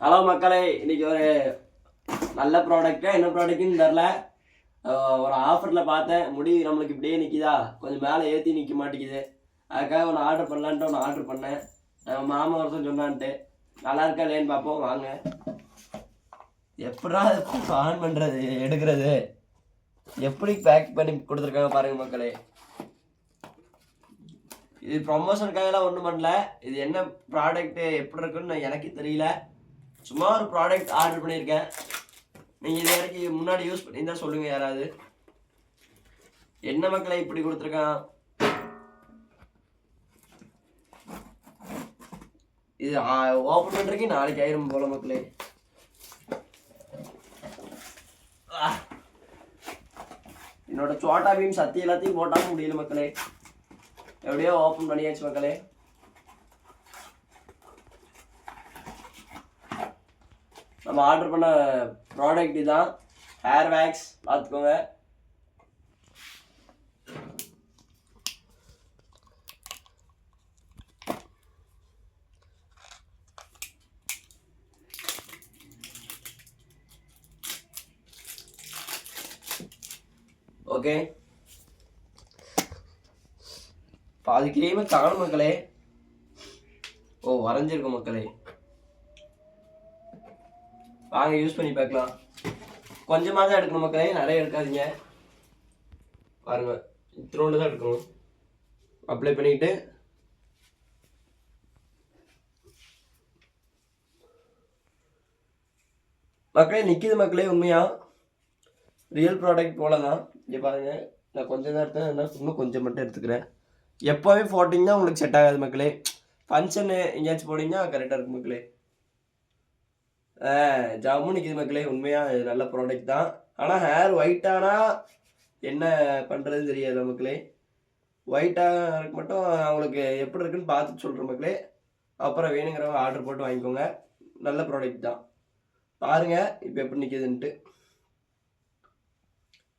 Hello மக்களே, இன்னைக்கு ஒரு நல்ல ப்ராடக்ட்டு. என்ன ப்ராடக்ட்னு தெரில. ஒரு ஆஃபரில் பார்த்தேன். முடி நம்மளுக்கு இப்படியே நிற்கிதா, கொஞ்சம் மேலே ஏற்றி நிற்க மாட்டேங்குது. அதுக்காக ஒன்று ஆர்டர் பண்ணலான்ட்டு ஒன்று ஆர்டர் பண்ணேன். மாமா ஒருத்தன் சொன்னான்ட்டு. நல்லா இருக்கா இல்லையான்னு பார்ப்போம் வாங்க. எப்படா ஆன் பண்ணுறது, எடுக்கிறது, எப்படி பேக் பண்ணி கொடுத்துருக்காங்க பாருங்கள் மக்களே. இது ப்ரொமோஷனுக்காகலாம் ஒன்றும் பண்ணல. இது என்ன ப்ராடக்ட்டு எப்படி இருக்குன்னு எனக்கு தெரியல. சும்மா ஒரு ப்ராடக்ட் ஆர்டர் பண்ணியிருக்கேன். நீங்கள் இது வரைக்கும் முன்னாடி யூஸ் பண்ணியிருந்தா சொல்லுங்கள் யாராவது. என்ன மக்களை இப்படி கொடுத்துருக்கான். இது ஓப்பன் பண்ணுறதுக்கு நாளைக்கு ஆயிரம் போல மக்களே. என்னோட சோட்டா பீம் சத்தி எல்லாத்தையும் போட்டாலும் முடியல மக்களே. எப்படியோ ஓப்பன் பண்ணியாச்சு மக்களே. நம்ம ஆர்டர் பண்ண ப்ராடக்ட் இதுதான், ஹேர் வேக்ஸ். பார்த்துக்கோங்க. ஓகே, பாதி கிரீமை காணும் மக்களே. ஓ, வரைஞ்சிருக்கும் மக்களே. வாங்க யூஸ் பண்ணி பார்க்கலாம். கொஞ்சமாக தான் எடுக்கணும் மக்களே, நிறைய எடுக்காதீங்க. பாருங்க, இத்தனோண்டு தான் எடுக்கணும். அப்ளை பண்ணிட்டு மக்களே நிற்கிது மக்களே. உண்மையா ரியல் ப்ராடக்ட் போல தான். இங்கே பாருங்க, நான் கொஞ்சம் தான் எடுத்தேன், இன்னும் கொஞ்சம் மட்டும் எடுத்துக்கிறேன். எப்போவே போட்டிங்கன்னா உங்களுக்கு செட் ஆகாது மக்களே. ஃபங்க்ஷனு எங்கேயாச்சும் போனீங்கன்னா கரெக்டாக இருக்கும் மக்களே. ஜாமுன் நிற்கிது மக்களே. உண்மையாக நல்ல ப்ராடக்ட் தான். ஆனால் ஹேர் ஒயிட்டானால் என்ன பண்ணுறதுன்னு தெரியாது மக்களே. ஒயிட்டாக இருக்கு மட்டும் அவங்களுக்கு எப்படி இருக்குன்னு பார்த்துட்டு சொல்கிறேன் மக்களே. அப்புறம் வேணுங்கிறவங்க ஆர்டர் போட்டு வாங்கிக்கோங்க. நல்ல ப்ராடக்ட் தான். பாருங்கள் இப்போ எப்படி நிற்கிதுன்ட்டு.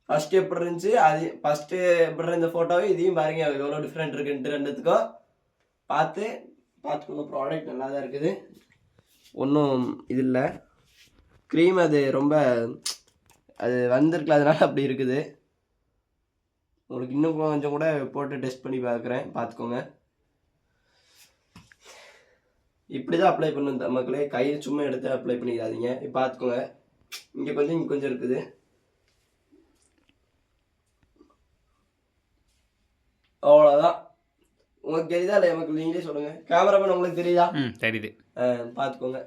ஃபஸ்ட்டு எப்படி இருந்துச்சு, அது ஃபஸ்ட்டு எப்படி இருந்த ஃபோட்டோவை இதையும் பாருங்கள் எவ்வளோ டிஃப்ரெண்ட் இருக்குன்ட்டு. ரெண்டுத்துக்கும் பார்த்துக்கோங்க. ப்ராடக்ட் நல்லா தான் இருக்குது, ஒன்றும் இது இல்லை. க்ரீம் அது ரொம்ப அது வந்திருக்கல, அதனால் அப்படி இருக்குது. உங்களுக்கு இன்னும் கொஞ்சம் கூட போட்டு டெஸ்ட் பண்ணி பார்க்குறேன், பார்த்துக்கோங்க. இப்படி தான் அப்ளை பண்ணணும் மக்களே. கையை சும்மா எடுத்து அப்ளை பண்ணிக்காதீங்க. இப்போ பார்த்துக்கோங்க, இங்கே கொஞ்சம் இருக்குது. அவ்வளோதான். உங்களுக்கு தெரியுதா இல்லை மக்கள், நீங்களே சொல்லுங்கள். கேமராமேன் உங்களுக்கு தெரியுதா? தெரியுது. பார்த்துக்கோங்க.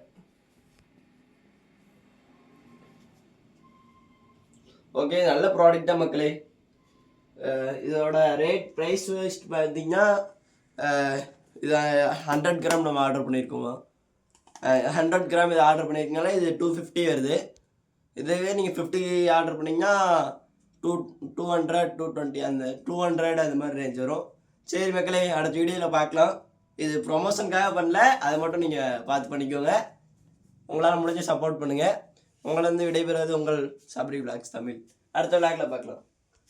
ஓகே, நல்ல ப்ராடக்ட் தான் மக்களே. இதோட ப்ரைஸ் வைஸ்ட் பார்த்தீங்கன்னா இது 100 கிராம் நம்ம ஆர்டர் பண்ணியிருக்கோங்க. 100 கிராம் இது ஆர்டர் பண்ணியிருக்கனால இது 250 வருது. இதுவே நீங்கள் 50 ஆர்டர் பண்ணிங்கன்னா 200 220 அந்த 200 அது மாதிரி ரேஞ்ச் வரும். சரி மக்களே, அடுத்த வீடியோவில் பார்க்கலாம். இது ப்ரொமோஷனுக்காக பண்ணல, அதை மட்டும் நீங்கள் பார்த்து பண்ணிக்கோங்க. உங்களால் முடிஞ்ச சப்போர்ட் பண்ணுங்கள். உங்களை விடைபெறுவது உங்கள் சபரி விளாக்ஸ் தமிழ். அடுத்த விளாக்ல பார்க்கலாம்.